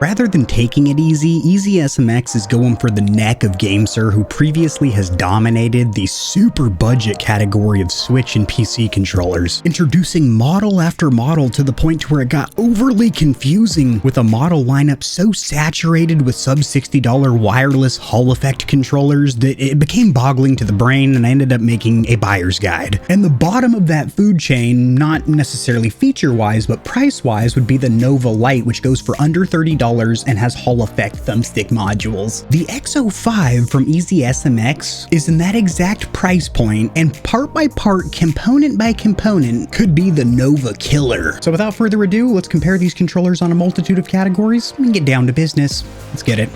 Rather than taking it easy, EasySMX is going for the neck of GameSir, who previously has dominated the super budget category of Switch and PC controllers, introducing model after model to the point to where it got overly confusing with a model lineup so saturated with sub $60 wireless Hall effect controllers that it became boggling to the brain, and I ended up making a buyer's guide. And the bottom of that food chain, not necessarily feature-wise, but price-wise, would be the Nova Lite, which goes for under $30 and has Hall effect thumbstick modules. The X05 from EasySMX is in that exact price point, and part by part, component by component, could be the Nova killer. So without further ado, let's compare these controllers on a multitude of categories and get down to business. Let's get it.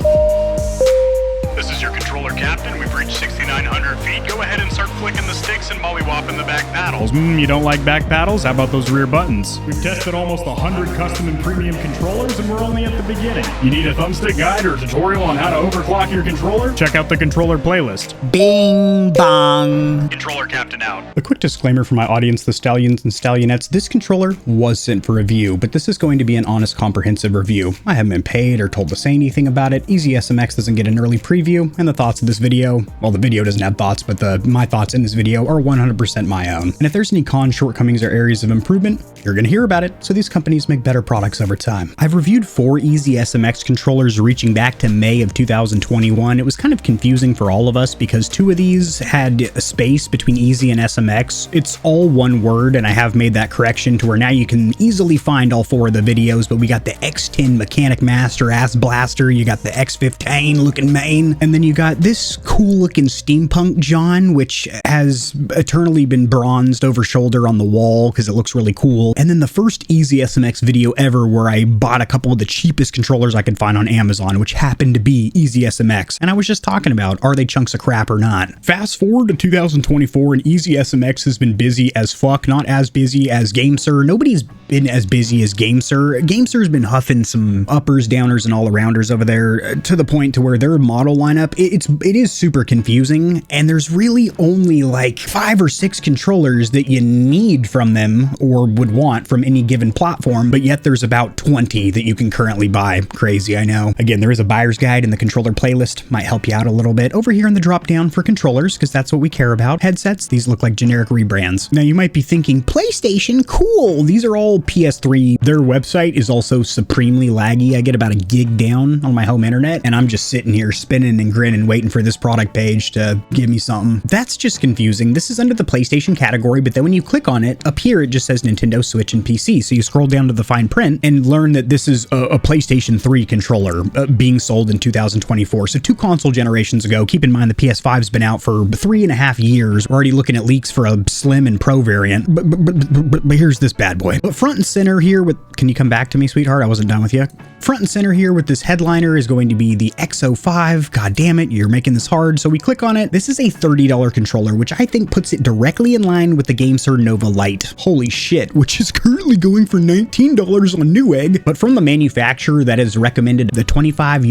This is your controller captain. We've reached 6,900 feet. Go ahead and start flicking the sticks and mollywopping the back paddles. You don't like back paddles? How about those rear buttons? We've tested almost 100 custom and premium controllers, and we're only at the beginning. You need a thumbstick guide or tutorial on how to overclock your controller? Check out the controller playlist. Bing bong. Controller captain out. A quick disclaimer for my audience, the Stallions and Stallionettes. This controller was sent for review, but this is going to be an honest, comprehensive review. I haven't been paid or told to say anything about it. EasySMX doesn't get an early preview, and the thoughts of this video, well, the video doesn't have thoughts, but my thoughts in this video are 100% my own. And if there's any cons, shortcomings, or areas of improvement, you're going to hear about it, so these companies make better products over time. I've reviewed 4 EasySMX controllers reaching back to May of 2021. It was kind of confusing for all of us because 2 of these had a space between Easy and SMX. It's all one word, and I have made that correction to where now you can easily find all 4 of the videos, but we got the X10 Mechanic Master Ass Blaster, you got the X15 looking main, and then you got this cool looking steampunk John, which has eternally been bronzed over shoulder on the wall because it looks really cool. And then the first EasySMX video ever where I bought a couple of the cheapest controllers I could find on Amazon, which happened to be EasySMX. And I was just talking about, are they chunks of crap or not? Fast forward to 2024 and EasySMX has been busy as fuck, not as busy as GameSir. Nobody's been as busy as GameSir. GameSir's been huffing some uppers, downers, and all-arounders over there to the point to where their model lineup, it is super confusing, and there's really only like 5 or 6 controllers that you need from them or would want from any given platform, but yet there's about 20 that you can currently buy. Crazy, I know. Again, there is a buyer's guide in the controller playlist. Might help you out a little bit. Over here in the drop down for controllers, because that's what we care about. Headsets, these look like generic rebrands. Now you might be thinking, PlayStation, cool. These are all PS3. Their website is also supremely laggy. I get about a gig down on my home internet, and I'm just sitting here spinning and grinning, waiting for this product page to give me something. That's just confusing. This is under the PlayStation category, but then when you click on it, up here it just says Nintendo, Switch, and PC. So you scroll down to the fine print and learn that this is a PlayStation 3 controller being sold in 2024. So 2 console generations ago. Keep in mind the PS5's been out for 3.5 years. We're already looking at leaks for a Slim and Pro variant. But here's this bad boy. But front and center here with, can you come back to me, sweetheart? I wasn't done with you. Front and center here with this headliner is going to be the X05. God damn it, you're making this hard. So we click on it. This is a $30 controller, which I think puts it directly in line with the GameSir Nova Lite. Holy shit, which is currently going for $19 on Newegg, but from the manufacturer that has recommended the $25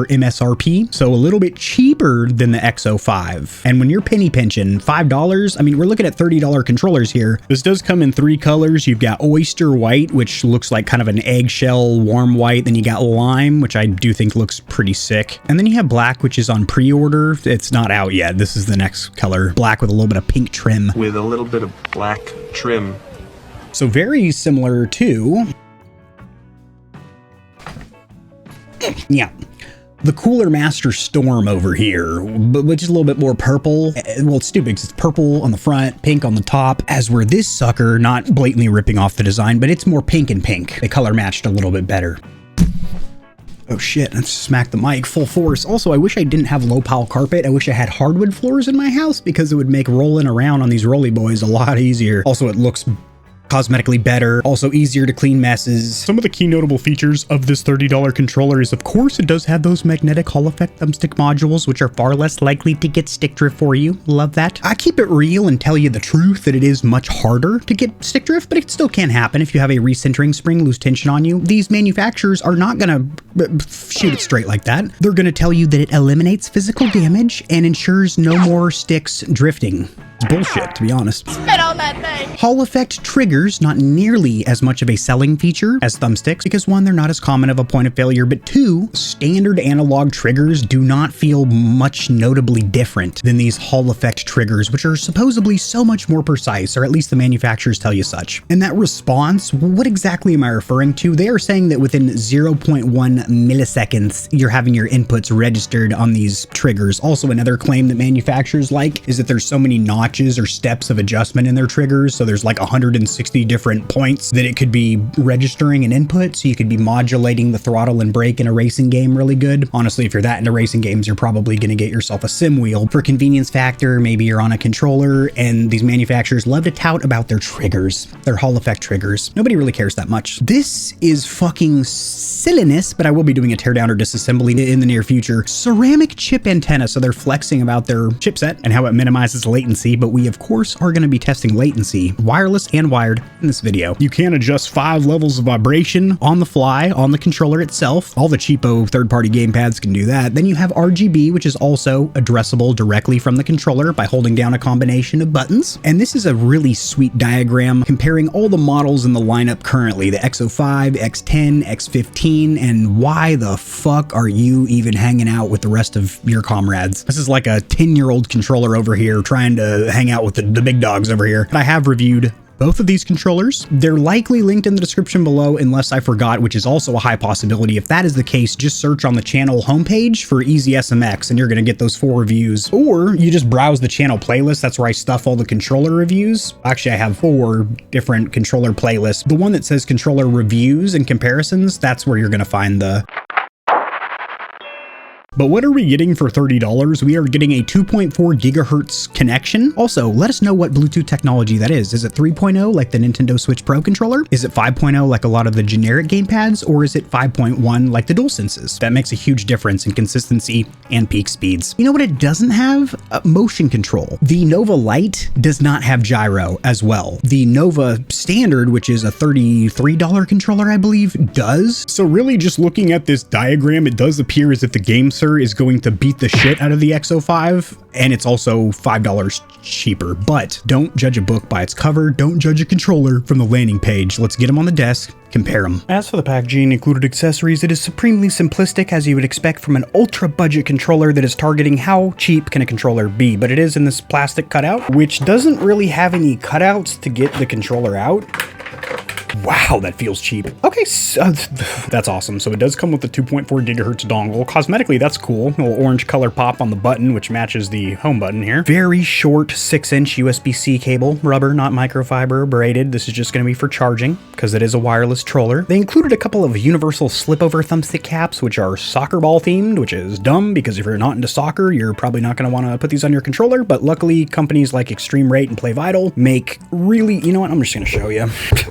MSRP, so a little bit cheaper than the X05. And when you're penny pinching $5, I mean, we're looking at $30 controllers here. This does come in 3 colors. You've got Oyster White, which looks like kind of an eggshell warm white. Then you got Lime, which I do think looks pretty sick. And then you have Black, which is on pre-order. It's not out yet. This is the next color. Black with a little bit of pink trim. With a little bit of black trim. So very similar to... yeah. The Cooler Master Storm over here, but which is a little bit more purple. Well, it's stupid because it's purple on the front, pink on the top, as where this sucker, not blatantly ripping off the design, but it's more pink and pink. They color matched a little bit better. Oh shit, I just smacked the mic full force. Also, I wish I didn't have low pile carpet. I wish I had hardwood floors in my house because it would make rolling around on these rolly boys a lot easier. Also, it looks cosmetically better, also easier to clean messes. Some of the key notable features of this $30 controller is, of course, it does have those magnetic Hall effect thumbstick modules, which are far less likely to get stick drift for you. Love that. I keep it real and tell you the truth that it is much harder to get stick drift, but it still can happen if you have a recentering spring lose tension on you. These manufacturers are not gonna shoot it straight like that. They're gonna tell you that it eliminates physical damage and ensures no more sticks drifting. It's bullshit, to be honest. Spit on that thing. Hall effect triggers, not nearly as much of a selling feature as thumbsticks, because one, they're not as common of a point of failure, but two, standard analog triggers do not feel much notably different than these Hall effect triggers, which are supposedly so much more precise, or at least the manufacturers tell you such. And that response, what exactly am I referring to? They are saying that within 0.1 milliseconds, you're having your inputs registered on these triggers. Also, another claim that manufacturers like is that there's so many notches or steps of adjustment in their triggers. So there's like 160 different points that it could be registering an input. So you could be modulating the throttle and brake in a racing game really good. Honestly, if you're that into racing games, you're probably going to get yourself a sim wheel. For convenience factor, maybe you're on a controller, and these manufacturers love to tout about their triggers, their Hall effect triggers. Nobody really cares that much. This is fucking silliness, but I will be doing a teardown or disassembly in the near future. Ceramic chip antenna. So they're flexing about their chipset and how it minimizes latency, but we of course are going to be testing latency, wireless and wired, in this video. You can adjust 5 levels of vibration on the fly on the controller itself. All the cheapo third-party gamepads can do that. Then you have RGB, which is also addressable directly from the controller by holding down a combination of buttons. And this is a really sweet diagram comparing all the models in the lineup currently, the X05, X10, X15, and why the fuck are you even hanging out with the rest of your comrades? This is like a 10-year-old controller over here trying to hang out with the big dogs over here. I have reviewed both of these controllers. They're likely linked in the description below unless I forgot, which is also a high possibility. If that is the case, just search on the channel homepage for EasySMX and you're going to get those 4 reviews. Or you just browse the channel playlist. That's where I stuff all the controller reviews. Actually, I have 4 different controller playlists. The one that says controller reviews and comparisons, that's where you're going to find the... But what are we getting for $30? We are getting a 2.4 gigahertz connection. Also, let us know what Bluetooth technology that is. Is it 3.0 like the Nintendo Switch Pro controller? Is it 5.0 like a lot of the generic gamepads? Or is it 5.1 like the DualSenses? That makes a huge difference in consistency and peak speeds. You know what it doesn't have? Motion control. The Nova Lite does not have gyro as well. The Nova Standard, which is a $33 controller, I believe, does. So really just looking at this diagram, it does appear as if the GameSir is going to beat the shit out of the X05, and it's also $5 cheaper. But don't judge a book by its cover. Don't judge a controller from the landing page. Let's get them on the desk, compare them. As for the packaging included accessories, it is supremely simplistic, as you would expect from an ultra budget controller that is targeting how cheap can a controller be. But it is in this plastic cutout, which doesn't really have any cutouts to get the controller out. Wow, that feels cheap. Okay, so that's awesome. So it does come with the 2.4 gigahertz dongle. Cosmetically, that's cool. A little orange color pop on the button, which matches the home button here. Very short 6-inch USB-C cable, rubber, not microfiber, braided. This is just going to be for charging because it is a wireless troller. They included a couple of universal slip-over thumbstick caps, which are soccer ball themed, which is dumb because if you're not into soccer, you're probably not going to want to put these on your controller. But luckily, companies like ExtremeRate and Play Vital make really, you know what? I'm just going to show you.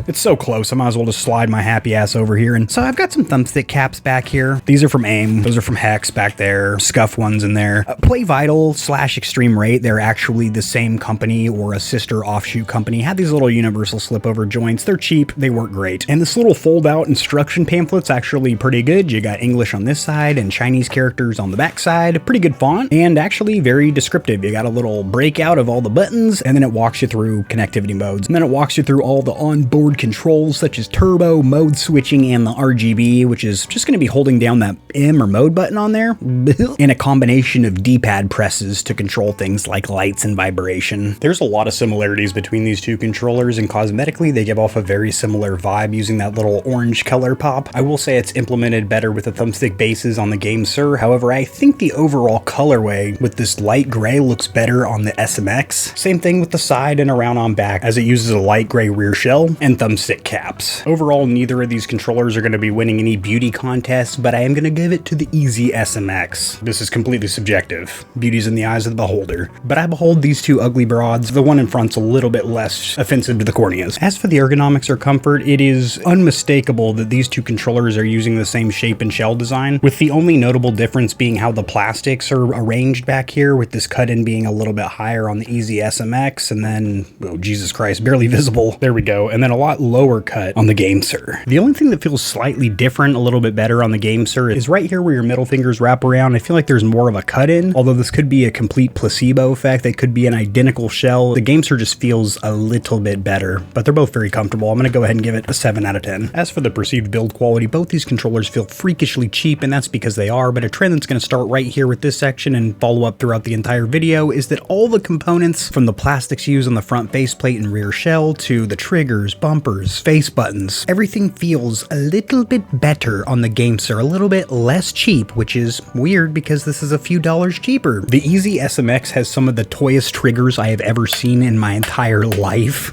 It's so close. I might as well just slide my happy ass over here. And so I've got some thumbstick caps back here. These are from AIM. Those are from Hex back there. Scuff ones in there. Play Vital / ExtremeRate. They're actually the same company or a sister offshoot company. Had these little universal slip over joints. They're cheap. They work great. And this little fold out instruction pamphlet's actually pretty good. You got English on this side and Chinese characters on the back side. Pretty good font and actually very descriptive. You got a little breakout of all the buttons and then it walks you through connectivity modes. And then it walks you through all the onboard controls such as turbo, mode switching, and the RGB, which is just going to be holding down that M or mode button on there, and a combination of Dpad presses to control things like lights and vibration. There's a lot of similarities between these two controllers, and cosmetically they give off a very similar vibe using that little orange color pop. I will say it's implemented better with the thumbstick bases on the GameSir. However, I think the overall colorway with this light gray looks better on the SMX. Same thing with the side and around on back, as it uses a light gray rear shell and thumbstick caps. Overall, neither of these controllers are going to be winning any beauty contests, but I am going to give it to the EasySMX. This is completely subjective. Beauty's in the eyes of the beholder. But I behold these two ugly broads. The one in front's a little bit less offensive to the corneas. As for the ergonomics or comfort, it is unmistakable that these two controllers are using the same shape and shell design, with the only notable difference being how the plastics are arranged back here, with this cut-in being a little bit higher on the EasySMX, and then, oh Jesus Christ, barely visible. There we go. And then a lot lower lower cut on the GameSir. The only thing that feels slightly different, a little bit better on the GameSir is right here where your middle fingers wrap around. I feel like there's more of a cut in, although this could be a complete placebo effect. It could be an identical shell. The GameSir just feels a little bit better, but they're both very comfortable. I'm going to go ahead and give it a 7 out of 10. As for the perceived build quality, both these controllers feel freakishly cheap, and that's because they are, but a trend that's going to start right here with this section and follow up throughout the entire video is that all the components, from the plastics used on the front faceplate and rear shell to the triggers, bumpers, face buttons, everything feels a little bit better on the GameSir, a little bit less cheap, which is weird because this is a few dollars cheaper. The EasySMX has some of the toyest triggers I have ever seen in my entire life.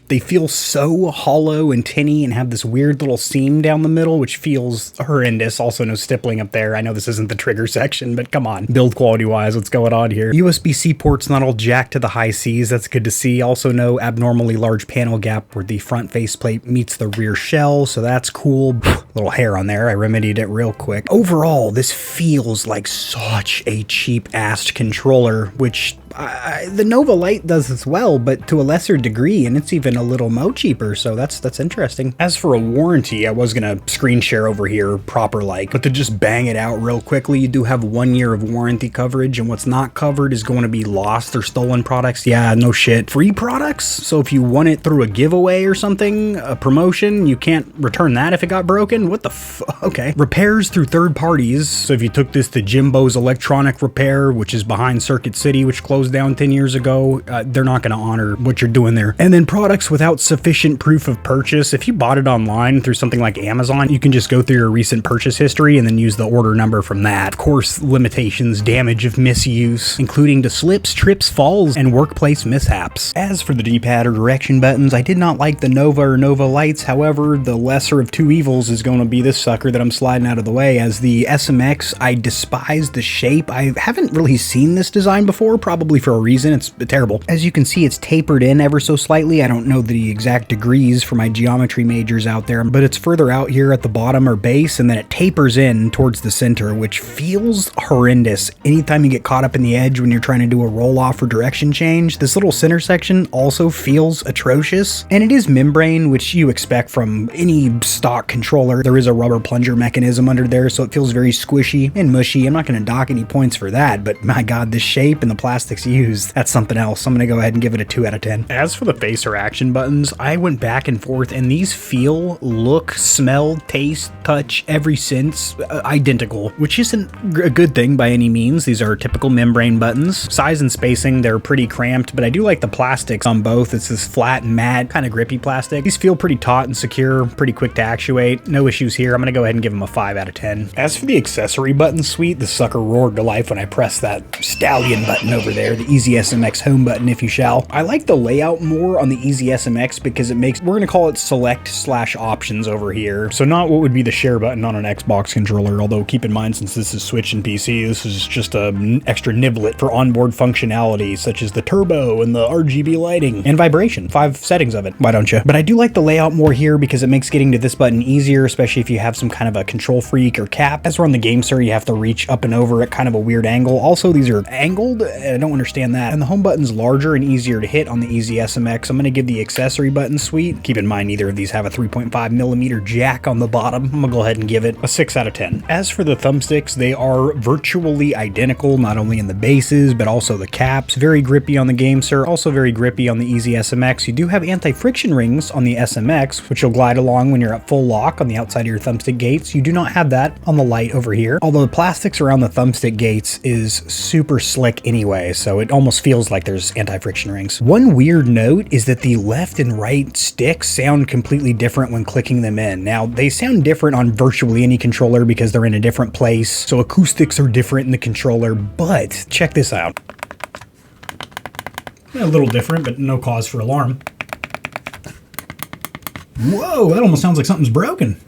They feel so hollow and tinny and have this weird little seam down the middle, which feels horrendous. Also no stippling up there. I know this isn't the trigger section, but come on. Build quality wise, what's going on here? USB-C ports not all jacked to the high Cs. That's good to see. Also no abnormally large panel gap where the front faceplate meets the rear shell, so that's cool. Little hair on there. I remedied it real quick. Overall, this feels like such a cheap-ass controller, which the Nova Lite does as well, but to a lesser degree, and it's even a little mo cheaper, so that's interesting. As for a warranty, I was gonna screen share over here proper like, but to just bang it out real quickly, you do have 1 year of warranty coverage, and what's not covered is going to be lost or stolen products. Yeah, no shit. Free products? So if you won it through a giveaway or something, a promotion, you can't return that if it got broken? What the okay. Repairs through third parties. So if you took this to Jimbo's Electronic Repair, which is behind Circuit City, which closed down 10 years ago, they're not going to honor what you're doing there. And then products without sufficient proof of purchase. If you bought it online through something like Amazon, you can just go through your recent purchase history and then use the order number from that. Of course, limitations, damage of misuse, including to slips, trips, falls, and workplace mishaps. As for the D-pad or direction buttons, I did not like the Nova or Nova Lites. However, the lesser of two evils is going to be this sucker that I'm sliding out of the way. As the SMX, I despise the shape. I haven't really seen this design before, probably for a reason. It's terrible. As you can see, it's tapered in ever so slightly. I don't know the exact degrees for my geometry majors out there, but it's further out here at the bottom or base, and then it tapers in towards the center, which feels horrendous. Anytime you get caught up in the edge when you're trying to do a roll off or direction change, this little center section also feels atrocious. And it is membrane, which you expect from any stock controller. There is a rubber plunger mechanism under there, so it feels very squishy and mushy. I'm not going to dock any points for that, but my god, the shape and the plastics used, that's something else. I'm going to go ahead and give it a 2 out of 10. As for the face or action buttons, I went back and forth, and these feel, look, smell, taste, touch, every sense identical, which isn't a good thing by any means. These are typical membrane buttons. Size and spacing, they're pretty cramped, but I do like the plastics on both. It's this flat and matte, kind of grippy plastic. These feel pretty taut and secure, pretty quick to actuate. No issues here. I'm going to go ahead and give them a 5 out of 10. As for the accessory button suite, the sucker roared to life when I pressed that Stallion button over there, the EasySMX home button, if you shall. I like the layout more on the EasySMX because it makes, we're going to call it select/options over here. So not what would be the share button on an Xbox controller, although keep in mind, since this is Switch and PC, this is just an extra niblet for onboard functionality, such as the turbo and the RGB lighting and vibration. 5 settings of it. Why don't you? But I do like the layout more here because it makes getting to this button easier, especially if you have some kind of a control freak or cap. As we're on the GameSir, you have to reach up and over at kind of a weird angle. Also, these are angled, and I don't understand that. And the home button's larger and easier to hit on the EasySMX. I'm going to give the accessory button suite. Keep in mind, neither of these have a 3.5mm jack on the bottom. I'm going to go ahead and give it a 6 out of 10. As for the thumbsticks, they are virtually identical, not only in the bases, but also the caps. Very grippy on the GameSir, also very grippy on the EasySMX. You do have anti-friction rings on the SMX, which you'll glide along when you're at full lock on the outside of your thumbstick gates. You do not have that on the Lite over here, although the plastics around the thumbstick gates is super slick anyway, so it almost feels like there's anti-friction rings. One weird note is that the left and right sticks sound completely different when clicking them in. Now, they sound different on virtually any controller because they're in a different place, so acoustics are different in the controller, but check this out. A little different, but no cause for alarm. Whoa, that almost sounds like something's broken.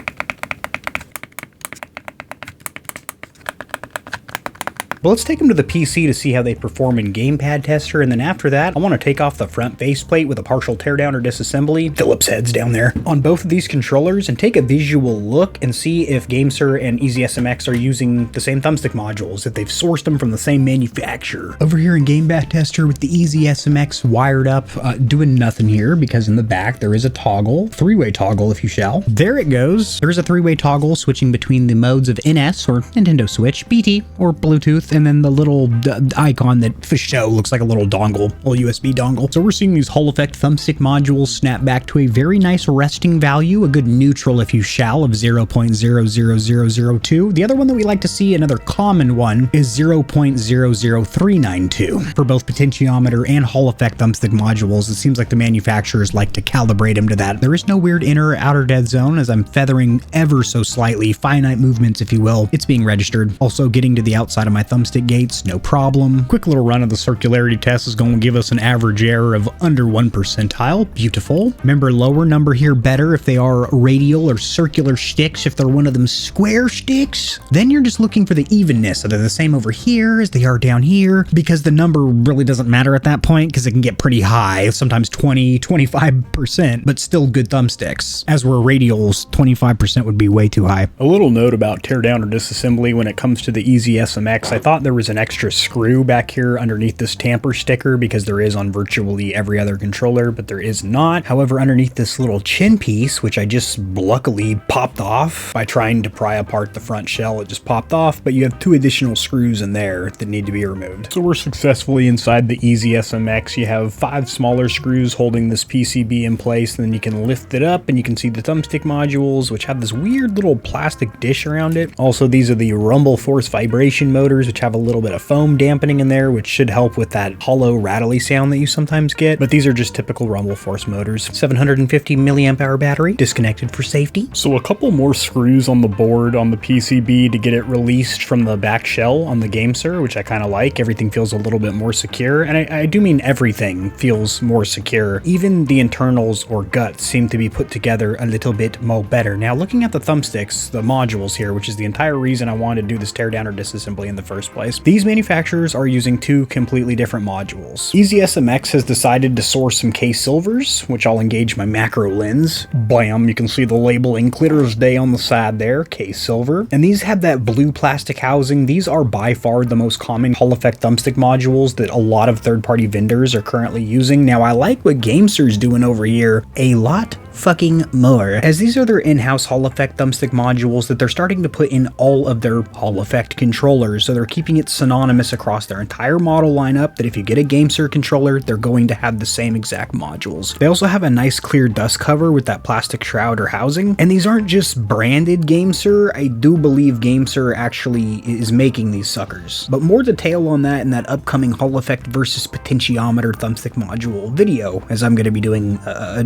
But let's take them to the PC to see how they perform in Gamepad Tester, and then after that, I want to take off the front faceplate with a partial teardown or disassembly, Phillips heads down there, on both of these controllers and take a visual look and see if GameSir and EasySMX are using the same thumbstick modules, if they've sourced them from the same manufacturer. Over here in Gamepad Tester with the EasySMX wired up, doing nothing here because in the back there is a toggle, three-way toggle if you shall. There it goes. There's a three-way toggle switching between the modes of NS or Nintendo Switch, BT or Bluetooth, and then the little icon that for show looks like a little dongle, a little USB dongle. So we're seeing these Hall Effect thumbstick modules snap back to a very nice resting value, a good neutral if you shall, of 0.00002. The other one that we like to see, another common one, is 0.00392. For both potentiometer and Hall Effect thumbstick modules, it seems like the manufacturers like to calibrate them to that. There is no weird inner or outer dead zone, as I'm feathering ever so slightly, finite movements if you will. It's being registered. Also getting to the outside of my thumbstick gates, no problem. Quick little run of the circularity test is going to give us an average error of under 1 percentile. Beautiful. Remember, lower number here better if they are radial or circular sticks. If they're one of them square sticks, then you're just looking for the evenness. So they're the same over here as they are down here, because the number really doesn't matter at that point because it can get pretty high, sometimes 20-25%, but still good thumbsticks. As were radials, 25% would be way too high. A little note about teardown or disassembly when it comes to the EasySMX. I thought there was an extra screw back here underneath this tamper sticker because there is on virtually every other controller, but there is not. However, underneath this little chin piece, which I just luckily popped off by trying to pry apart the front shell, it just popped off, but you have 2 additional screws in there that need to be removed. So we're successfully inside the EasySMX. You have 5 smaller screws holding this PCB in place, and then you can lift it up and you can see the thumbstick modules, which have this weird little plastic dish around it. Also, these are the rumble force vibration motors, which have a little bit of foam dampening in there, which should help with that hollow rattly sound that you sometimes get, but these are just typical rumble force motors. 750 milliamp hour battery, disconnected for safety. So a couple more screws on the board on the PCB to get it released from the back shell on the GameSir, which I kind of like. Everything feels a little bit more secure, and I do mean everything feels more secure. Even the internals or guts seem to be put together a little bit more better. Now, looking at the thumbsticks, the modules here, which is the entire reason I wanted to do this teardown or disassembly in the first place, these manufacturers are using 2 completely different modules. EasySMX has decided to source some K-Silvers, which I'll engage my macro lens. Bam, you can see the labeling clear as day on the side there, K-Silver. And these have that blue plastic housing. These are by far the most common Hall Effect thumbstick modules that a lot of third-party vendors are currently using. Now, I like what GameSir's doing over here a lot fucking more, as these are their in-house Hall Effect thumbstick modules that they're starting to put in all of their Hall Effect controllers, so they're keeping it synonymous across their entire model lineup, that if you get a GameSir controller, they're going to have the same exact modules. They also have a nice clear dust cover with that plastic shroud or housing, and these aren't just branded GameSir. I do believe GameSir actually is making these suckers, but more detail on that in that upcoming Hall Effect versus potentiometer thumbstick module video, as I'm going to be doing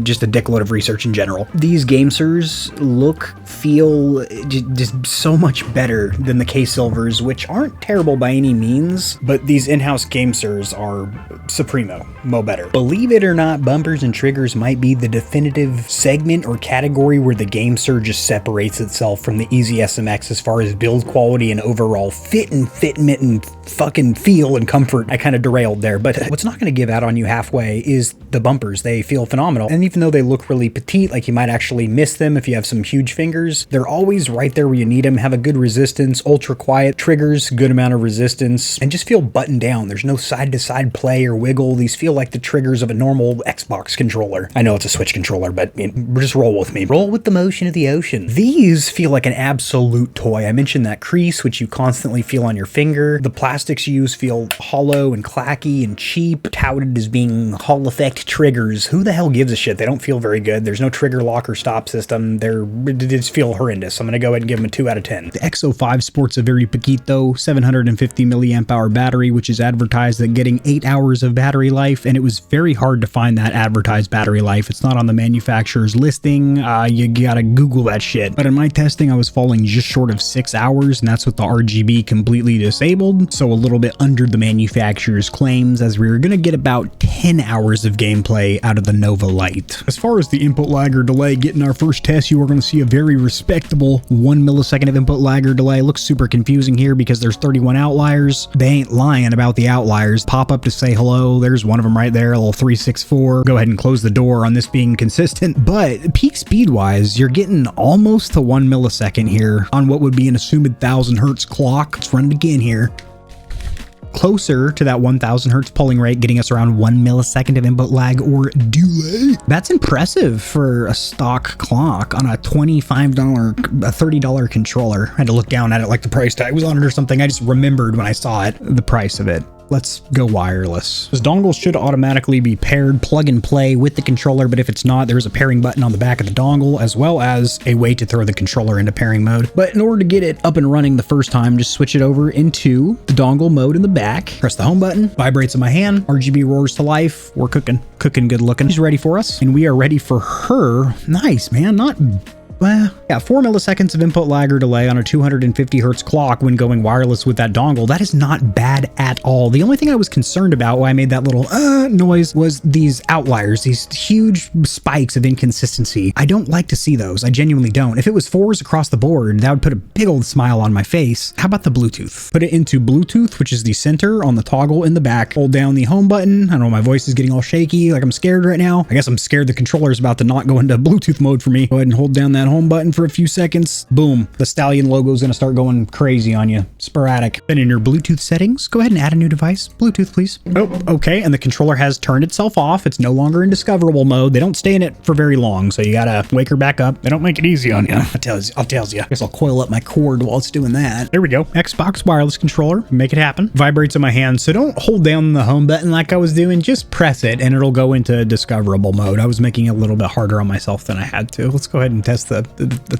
just a dickload of research in general. These GameSirs look, feel just so much better than the K-Silvers, which aren't terrible by any means, but these in-house GameSirs are supremo, mo better. Believe it or not, bumpers and triggers might be the definitive segment or category where the GameSir just separates itself from the EasySMX as far as build quality and overall fitment and fucking feel and comfort. I kind of derailed there, but what's not going to give out on you halfway is the bumpers. They feel phenomenal, and even though they look really petite, like you might actually miss them if you have some huge fingers, they're always right there where you need them, have a good resistance, ultra quiet triggers, good amount of resistance, and just feel buttoned down. There's no side-to-side play or wiggle. These feel like the triggers of a normal Xbox controller. I know it's a Switch controller, but just roll with me. Roll with the motion of the ocean. These feel like an absolute toy. I mentioned that crease, which you constantly feel on your finger. The plastics used feel hollow and clacky and cheap, touted as being Hall Effect triggers. Who the hell gives a shit? They don't feel very good. There's no trigger lock or stop system. They just feel horrendous. I'm going to go ahead and give them a 2 out of 10. The X05 sports a very poquito 750 milliamp hour battery, which is advertised at getting 8 hours of battery life, and it was very hard to find that advertised battery life. It's not on the manufacturer's listing. You gotta Google that shit. But in my testing, I was falling just short of 6 hours, and that's with the RGB completely disabled, so a little bit under the manufacturer's claims, as we were gonna get about 10 hours of gameplay out of the Nova Lite. As far as the input input lag or delay. Getting our first test, you are going to see a very respectable 1 millisecond of input lag or delay. Looks super confusing here because there's 31 outliers. They ain't lying about the outliers. Pop up to say hello. There's one of them right there, a little 364. Go ahead and close the door on this being consistent. But peak speed wise, you're getting almost to 1 millisecond here on what would be an assumed 1000 hertz clock. Let's run it again here. Closer to that 1000 hertz polling rate, getting us around 1 millisecond of input lag or delay. That's impressive for a stock clock on a $25, $30 controller. I had to look down at it like the price tag was on it or something. I just remembered when I saw it, the price of it. Let's go wireless. This dongle should automatically be paired plug and play with the controller, but if it's not, there's a pairing button on the back of the dongle, as well as a way to throw the controller into pairing mode. But in order to get it up and running the first time, just switch it over into the dongle mode in the back. Press the home button, vibrates in my hand, RGB roars to life. We're cooking good looking. She's ready for us, and we are ready for her. Nice, man. Not well, yeah, 4 milliseconds of input lag or delay on a 250 hertz clock when going wireless with that dongle. That is not bad at all. The only thing I was concerned about when I made that little noise was these outliers, these huge spikes of inconsistency. I don't like to see those. I genuinely don't. If it was 4s across the board, that would put a big old smile on my face. How about the Bluetooth? Put it into Bluetooth, which is the center on the toggle in the back. Hold down the home button. I don't know, my voice is getting all shaky, like I'm scared right now. I guess I'm scared the controller's about to not go into Bluetooth mode for me. Go ahead and hold down that home button for a few seconds. Boom. The Stallion logo is going to start going crazy on you. Sporadic. Then in your Bluetooth settings, go ahead and add a new device. Bluetooth, please. Oh, okay. And the controller has turned itself off. It's no longer in discoverable mode. They don't stay in it for very long, so you got to wake her back up. They don't make it easy on you. I'll tell you. I guess I'll coil up my cord while it's doing that. There we go. Xbox wireless controller. Make it happen. Vibrates in my hand, so don't hold down the home button like I was doing. Just press it and it'll go into discoverable mode. I was making it a little bit harder on myself than I had to. Let's go ahead and test the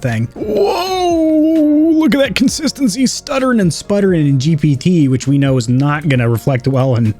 thing. Whoa! Look at that consistency, stuttering and sputtering in GPT, which we know is not going to reflect well in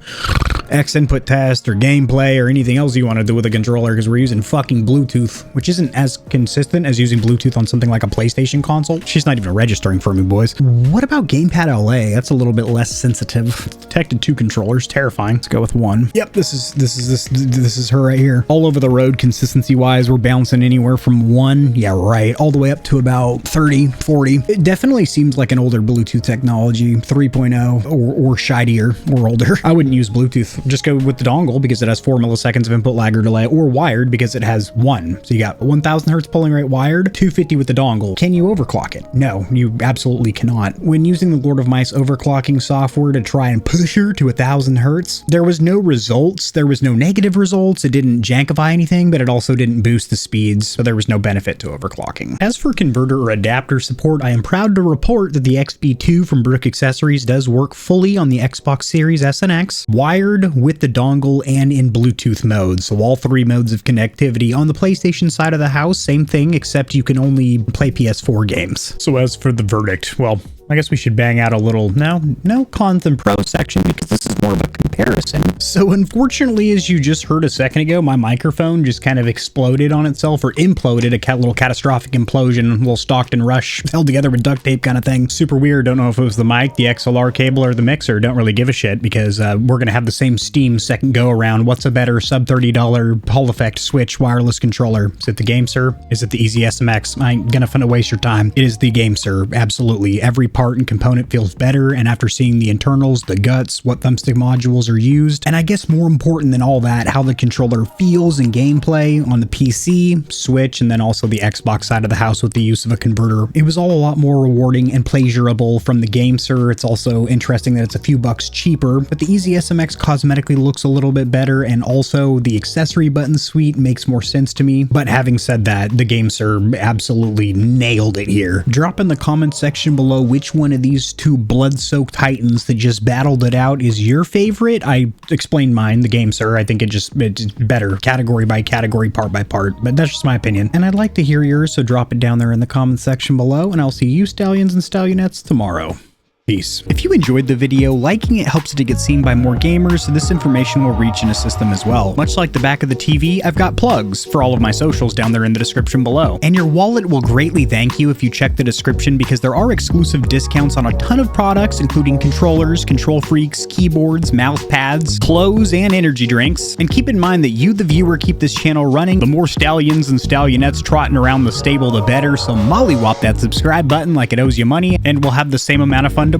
X input test or gameplay or anything else you want to do with a controller, because we're using fucking Bluetooth, which isn't as consistent as using Bluetooth on something like a PlayStation console. She's not even registering for me, boys. What about Gamepad LA? That's a little bit less sensitive. Detected 2 controllers, terrifying. Let's go with 1. Yep, this is her right here. All over the road, consistency wise, we're bouncing anywhere from 1, yeah, right, all the way up to about 30, 40. It definitely seems like an older Bluetooth technology, 3.0 or shinier or older. I wouldn't use Bluetooth. Just go with the dongle because it has 4 milliseconds of input lag or delay, or wired because it has 1. So you got 1000 hertz polling rate wired, 250 with the dongle. Can you overclock it? No, you absolutely cannot. When using the Lord of Mice overclocking software to try and push her to 1000 hertz, there was no results. There was no negative results. It didn't jankify anything, but it also didn't boost the speeds. So there was no benefit to overclocking. As for converter or adapter support, I am proud to report that the XB2 from Brook Accessories does work fully on the Xbox Series S and X, wired with the dongle and in Bluetooth mode. So all 3 modes of connectivity. On the PlayStation side of the house, same thing, except you can only play PS4 games. So as for the verdict, well, I guess we should bang out a little, no cons and pros section, because this is more of a comparison. So unfortunately, as you just heard a second ago, my microphone just kind of exploded on itself, or imploded, a little catastrophic implosion, a little Stockton rush, held together with duct tape kind of thing. Super weird. Don't know if it was the mic, the XLR cable, or the mixer. Don't really give a shit, because we're going to have the same Steam second go around. What's a better sub $30 Hall Effect Switch wireless controller? Is it the GameSir? Is it the EasySMX? I ain't gonna waste your time. It is the GameSir. Absolutely. Every part and component feels better, and after seeing the internals, the guts, what thumbstick modules are used, and I guess more important than all that, how the controller feels in gameplay on the PC, Switch, and then also the Xbox side of the house with the use of a converter. It was all a lot more rewarding and pleasurable from the GameSir. It's also interesting that it's a few bucks cheaper, but the EasySMX cosmetically looks a little bit better, and also the accessory button suite makes more sense to me. But having said that, the GameSir absolutely nailed it here. Drop in the comment section below which one of these 2 blood-soaked titans that just battled it out is your favorite. I explained mine, the GameSir. I think it's better, category by category, part by part, but that's just my opinion. And I'd like to hear yours, so drop it down there in the comment section below, and I'll see you Stallions and Stallionettes tomorrow. Peace. If you enjoyed the video, liking it helps it to get seen by more gamers, so this information will reach and assist them as well. Much like the back of the TV, I've got plugs for all of my socials down there in the description below. And your wallet will greatly thank you if you check the description, because there are exclusive discounts on a ton of products, including controllers, KontrolFreeks, keyboards, mouse pads, clothes, and energy drinks. And keep in mind that you, the viewer, keep this channel running. The more stallions and stallionettes trotting around the stable, the better, so mollywop that subscribe button like it owes you money, and we'll have the same amount of fun tomorrow.